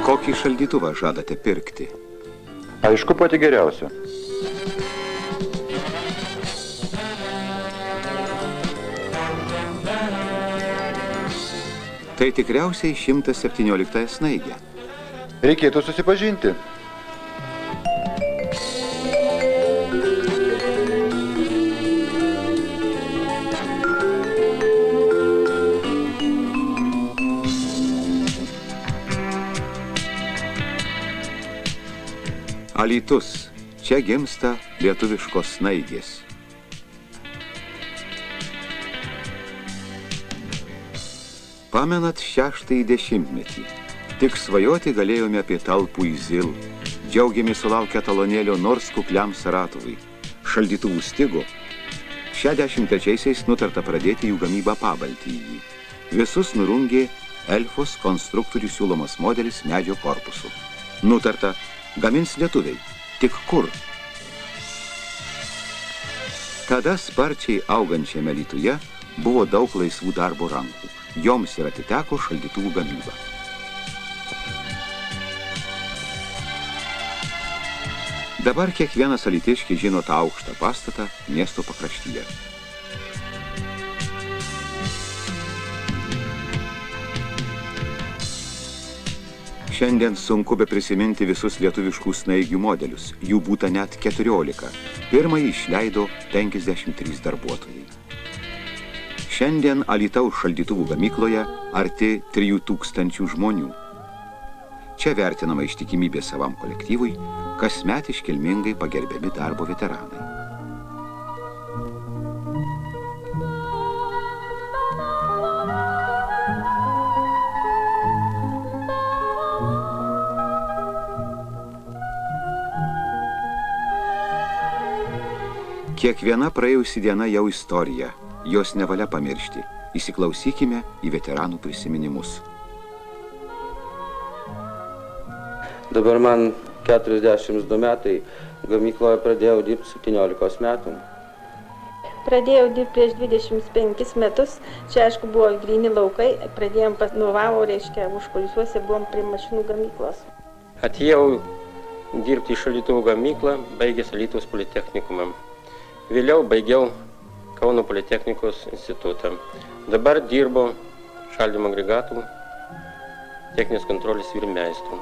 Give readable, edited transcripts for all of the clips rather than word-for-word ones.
Kokį šaldytuvą žadate pirkti? Aišku, pati geriausia. Tai tikriausiai 117 snaigė. Reikėtų susipažinti. Alytus. Čia gimsta lietuviškos snaigės. Pamenat 6-ąjį dešimtmetį. Tik svajoti galėjome apie talpų į Zil. Džiaugiamės sulaukę talonėlio nors kukliam Saratovui. Šaldytuvų stigo. 63-aisiais nutarta pradėti jų gamybą Pabaltijį. Visus nurungė Elfos konstruktorių siūlomas modelis medžio korpusu. Nutarta, gamins lietuviai. Tik kur? Tada sparčiai augančiame Alytuje buvo daug laisvų darbo rankų. Joms ir atiteko šaldytuvų gamyba. Dabar kiekvienas alytiškis žino tą aukštą pastatą miesto pakraštyje. Šiandien sunku be prisiminti visus lietuviškų snaigių modelius. Jų būta net 14. Pirmąjį išleido 53 darbuotojai. Šiandien Alytaus šaldytuvų gamykloje arti 3000 žmonių. Čia vertinama ištikimybė savam kolektyvui, kasmet iškilmingai pagerbiami darbo veteranai. Kiekviena praėjusi diena jau istorija, jos nevalia pamiršti. Įsiklausykime į veteranų prisiminimus. Dabar man 42 metai, gamykloje pradėjau dirbti 17 metų. Pradėjau dirbti prieš 25 metus, čia aišku buvo gryni laukai, pradėjom nuovavo, reiškia, užkulisiuose buvom prie mašinų gamyklos. Atėjau dirbti į šaldytuvų gamyklą, baigęs Alytaus politechnikumą. Vėliau baigiau Kauno politechnikos institutą. Dabar dirbu šaldymo agregatų techninės kontrolės vyrmeistru.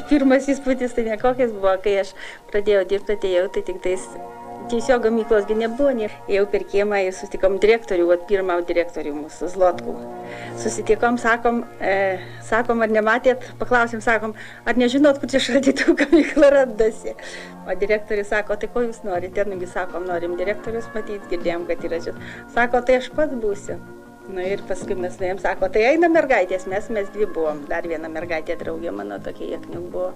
Pirmas įspūdis tai nekokis buvo, kai aš pradėjau dirbti, atėjau, tai tik tais tiesiog gamyklosgi nebuvo. Ėjau per kiemą ir susitikom direktorių, pirmą direktorių mūsų Zlotkų. Susitikom, sakom, ar nematėt, paklausėm, sakom, ar nežinot, kur čia šaldytuvų gamykla randasi. O direktorius sako, tai ko jūs norite? Nugi sakom, norim direktorius matyti, girdėjom, kad yra čia. Sako, tai aš pats būsiu. Nu ir paskui mes nuėjom, sako, tai eina mergaitės, mes dvi buvom. Dar viena mergaitė draugė mano tokia, jie buvo.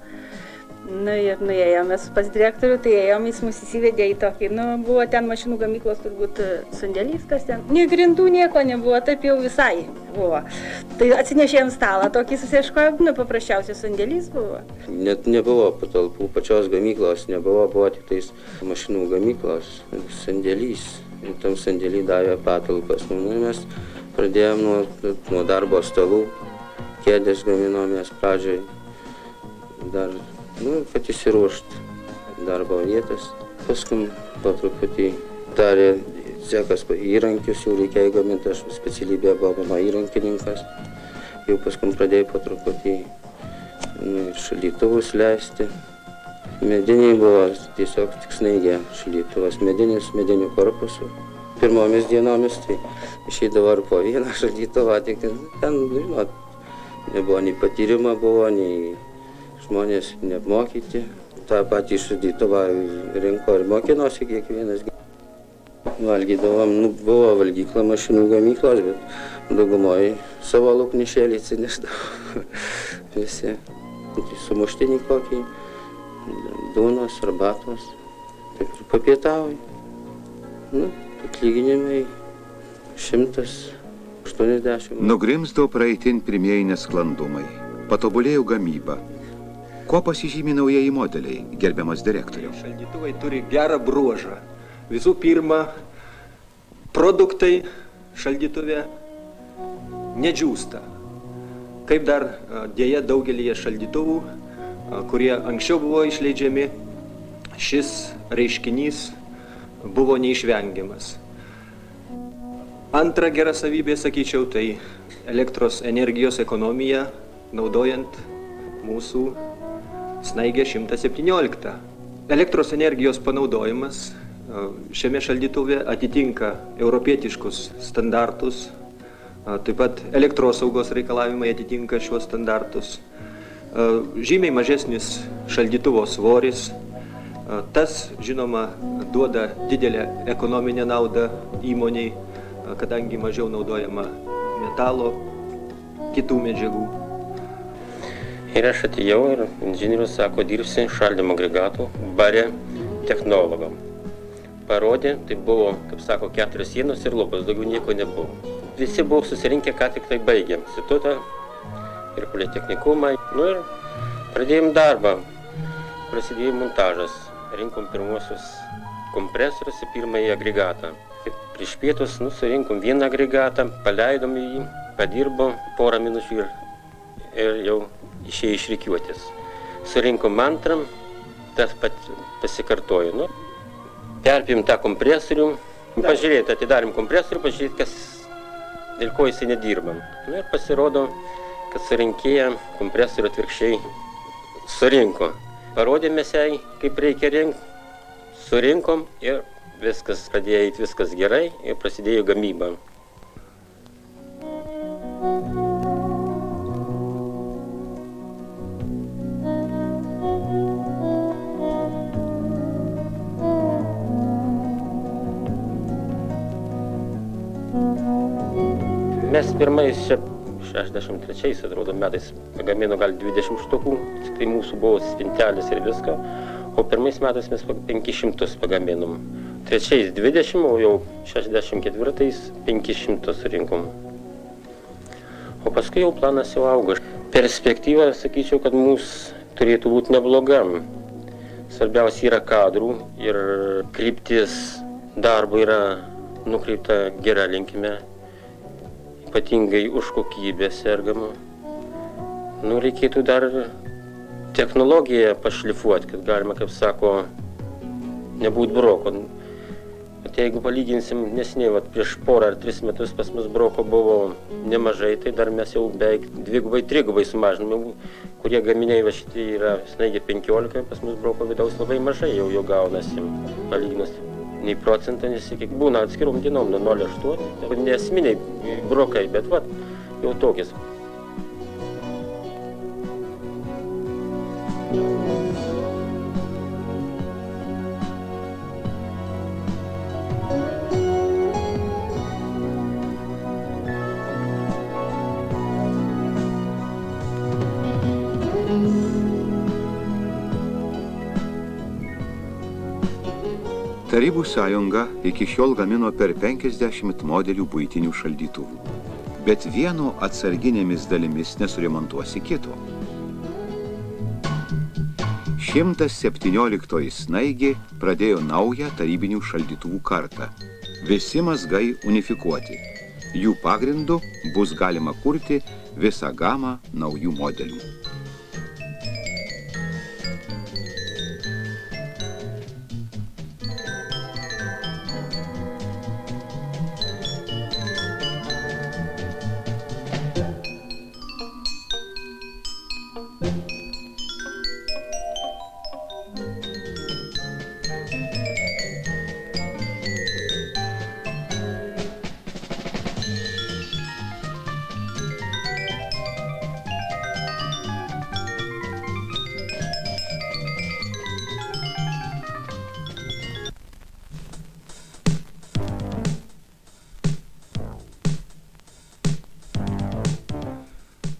Nu ir nuėjom mes pas direktorių, tai ėjom, jis mus įsivedė į tokį, buvo ten mašinų gamyklos turbūt sandėlys, kas ten. Nė grindų nieko nebuvo, taip jau visai buvo. Tai atsinešėjom stalą, tokį susieškojom, paprasčiausias sandėlys buvo. Net nebuvo patalpų, pačios gamyklos nebuvo, buvo tik tais mašinų gamyklos sandėlys. Ir tam sandėlį davė patalpas. Mes pradėjom nuo darbo stalų, kėdės gaminomės pradžioj, dar kad įsiruošti darbo vietas. Paskui po truputį darė cekas įrankius, jau reikėjo gaminti, aš specialybė buvo mano įrankininkas. Jau paskui pradėjau po truputį šaldytuvus leisti. Mediniai buvo tiesiog tik snaigė šaldytuvas, medinių korpusų. Pirmomis dienomis tai išeidavo ar po vieną šaldytuvą, tik ten, žinot, nebuvo nei patyrimo, buvo nei žmonės neapmokyti. Ta patį šaldytuvą rinko ir mokinosi kiekvienas. Valgydavom, buvo valgykla mašinų gamyklos, bet daugumoje savo lauknešėlį atsinešdavo visi. Sumuštinį kokį, duonos, arbatos, taip ir papietauju. Atlyginimai 180. Nugrimzdo praeitin pirmieji nesklandumai. Patobulėjo gamyba. Kuo pasižymi naujieji modeliai, gerbiamas direktoriau? Šaldytuvai turi gerą bruožą. Visų pirma, produktai šaldytuve nedžiūsta. Kaip dar dėja daugelį šaldytuvų, kurie anksčiau buvo išleidžiami, šis reiškinys buvo neišvengiamas. Antra gera savybė, sakyčiau, tai elektros energijos ekonomija, naudojant mūsų snaigę 117. Elektros energijos panaudojimas šiame šaldytuve atitinka europietiškus standartus, taip pat elektrosaugos reikalavimai atitinka šiuos standartus. Žymiai mažesnis šaldytuvo svoris, tas, žinoma, duoda didelę ekonominę naudą įmoniai, kadangi mažiau naudojama metalo, kitų medžiagų. Ir aš atėjau ir inžinierius sako, dirbsi šaldymo agregatų bare technologam. Parodė, tai buvo, kaip sako, 4 sienos ir lubos, daugiau nieko nebuvo. Visi buvo susirinkę, ką tik tai baigėm institutą ir politechnikumą. Nu ir pradėjom darbą, prasidėjo montažas, rinkom pirmuosius kompresorius į pirmąjį agregatą. Prieš pietus surinkom vieną agregatą, paleidom jį, padirbo porą minučių ir jau išėjo iš rikiuotės. Surinkom antrą, tas pasikartojo. Perpėm tą kompresorių, pažiūrėti, atidarėm kompresorių, pažiūrėti, dėl ko jisai nedirbam. Ir pasirodo, kad surinkėja kompresorių atvirkščiai surinko. Parodėmės jai, kaip reikia rinkti, surinkom ir viskas pradėjo eiti, viskas gerai ir prasidėjo gamyba. Mes pirmais 63, atrodo, metais pagamino gal 20 štukų, tai mūsų buvo spintelės ir viską, o pirmais metais mes 500 pagaminom. Trečiais 20, o jau 64 500 surinkom. O paskui jau planas jau augo. Perspektyva, sakyčiau, kad mūsų turėtų būti nebloga. Svarbiausia yra kadrų ir kryptis darbo yra nukreipta gera linkme. Ypatingai už kokybę sergama. Reikėtų dar technologiją pašlifuoti, kad galima, kaip sako, nebūt broko. Jeigu palyginsim nesiniai, prieš porą ar 3 metus pas mus broko buvo nemažai, tai dar mes jau beveik 2-3 sumažinome, kurie gaminiai šitie yra snaigė 15, pas mus broko vidaus labai mažai jau gaunasi, palyginus. Nei procentą nesikėk, būna atskirom dienom nuo 0,8, nesminiai brokai, bet jau tokias. Tarybų sąjunga iki šiol gamino per 50 modelių buitinių šaldytuvų, bet vieno atsarginėmis dalimis nesuremontuosi kito. 117 snaigė pradėjo naują tarybinių šaldytuvų kartą. Visi mazgai unifikuoti. Jų pagrindu bus galima kurti visą gamą naujų modelių.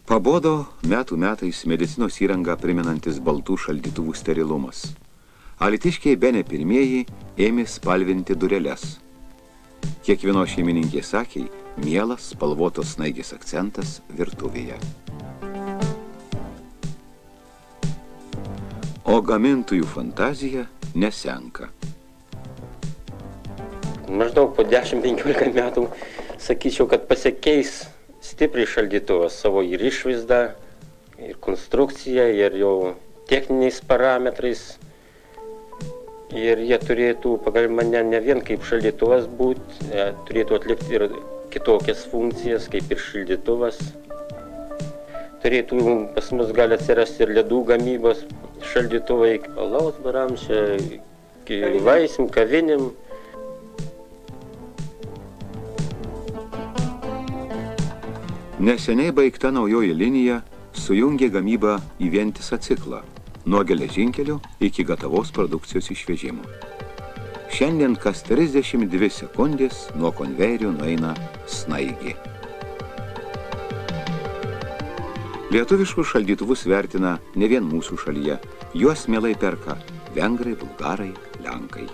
Pabodo metų metais medicinos įrangą primenantis baltų šaldytuvų sterilumas. Alytiškiai bene pirmieji ėmė spalvinti dureles. Kiekvienos šeimininkės akiai mielas spalvotos snaigės akcentas virtuvėje. O gamintojų fantazija nesenka. Maždaug po 10-15 metų sakyčiau, kad pasikeis stipriai šaldytuvas savo ir išvaizdą, ir konstrukciją, ir jo techniniais parametrais. Ir jie turėtų, pagal mane, ne vien kaip šaldytuvas būti, turėtų atlikti ir kitokias funkcijas, kaip ir šaldytuvas. Turėtų pas mus gali atsirasti ir ledų gamybos šaldytuvai, alaus baram, čia vaisim, kavinim. Neseniai baigta naujoji linija sujungė gamybą į vientisą ciklą, nuo geležinkelio iki gatavos produkcijos išvežimo. Šiandien kas 32 sekundės nuo konvejerio nueina snaigė. Lietuviškus šaldytuvus vertina ne vien mūsų šalyje, juos mielai perka vengrai, bulgarai, lenkai.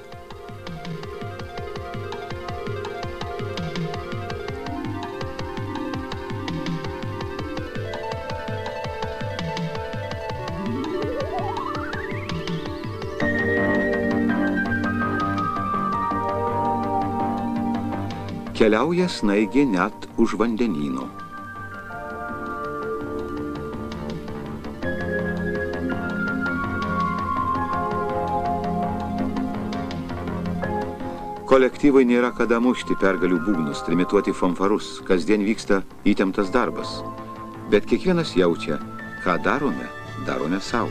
Keliauja snaigė net už vandenyno. Kolektyvai nėra kada mušti pergalių būgnus, trimituoti fanfarus, kasdien vyksta įtemptas darbas. Bet kiekvienas jaučia, ką darome sau.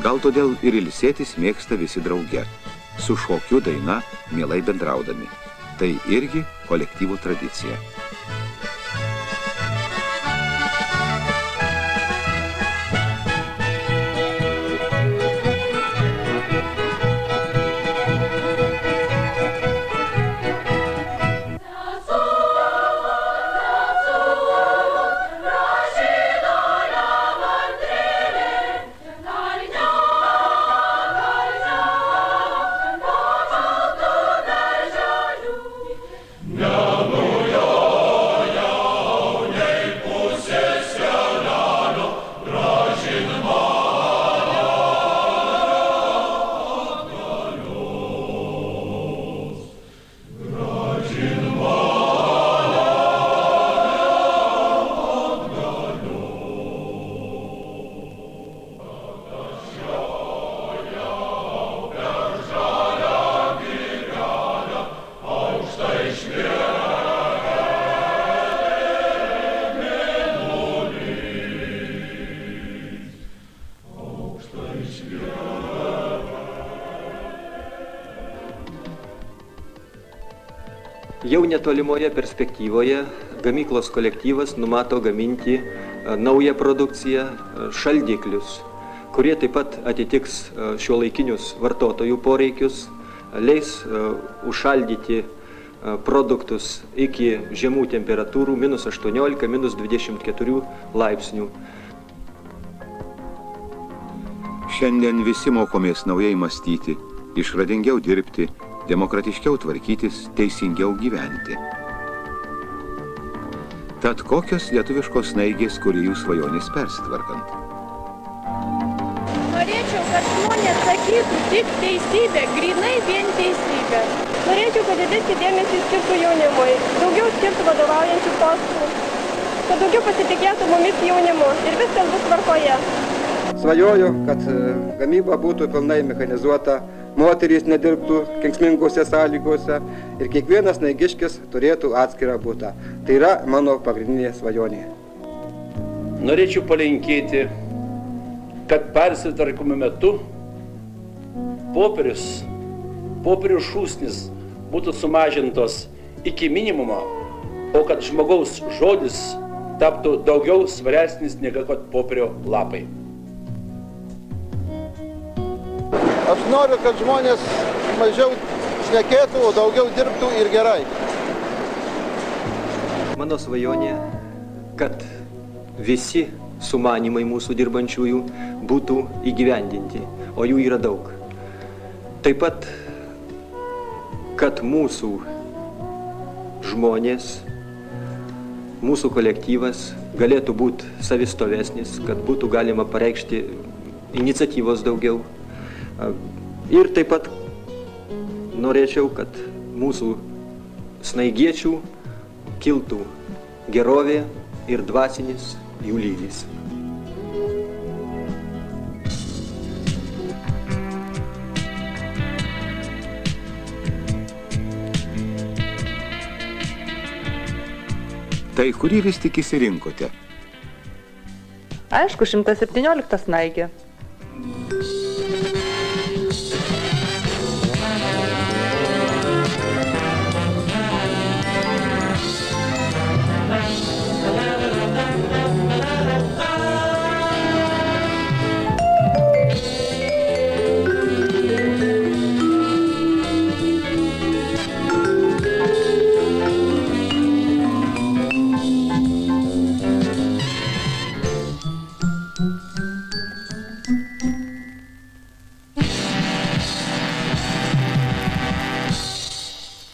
Gal todėl ir ilsėtis mėgsta visi drauge, su šokiu daina mielai bendraudami. Tai irgi kolektyvo tradicija. Jau netolimoje perspektyvoje gamyklos kolektyvas numato gaminti naują produkciją, šaldiklius, kurie taip pat atitiks šiuolaikinius vartotojų poreikius, leis užšaldyti produktus iki žemų temperatūrų -18, -24 laipsnių. Šiandien visi mokomės naujai mąstyti, išradingiau dirbti, demokratiškiau tvarkytis, teisingiau gyventi. Tad kokios lietuviškos snaigės kūrėjų svajonės persitvarkant? Norėčiau, kad žmonės sakytų tik teisybę, grynai vien teisybę. Norėčiau, kad didesnį dėmesį skirtų jaunimui, daugiau skirtų vadovaujančių postų, kad daugiau pasitikėtų mumis jaunimu ir viskas bus tvarkoje. Svajoju, kad gamyba būtų pilnai mechanizuota, moterys nedirbtų kenksmingose sąlygose ir kiekvienas snaigiškis turėtų atskirą butą. Tai yra mano pagrindinė svajonė. Norėčiau palinkėti, kad persitvarkymo metu popierių šūsnis būtų sumažintos iki minimumo, o kad žmogaus žodis taptų daugiau svaresnis negu kad popierio lapai. Aš noriu, kad žmonės mažiau šnekėtų, o daugiau dirbtų ir gerai. Mano svajonė, kad visi sumanymai mūsų dirbančiųjų būtų įgyvendinti, o jų yra daug. Taip pat, kad mūsų žmonės, mūsų kolektyvas galėtų būti savistovesnis, kad būtų galima pareikšti iniciatyvos daugiau. Ir taip pat norėčiau, kad mūsų snaigiečių kiltų gerovė ir dvasinis jų lygis. Tai kurį vis tik išsirinkote? Aišku, 117 snaigė.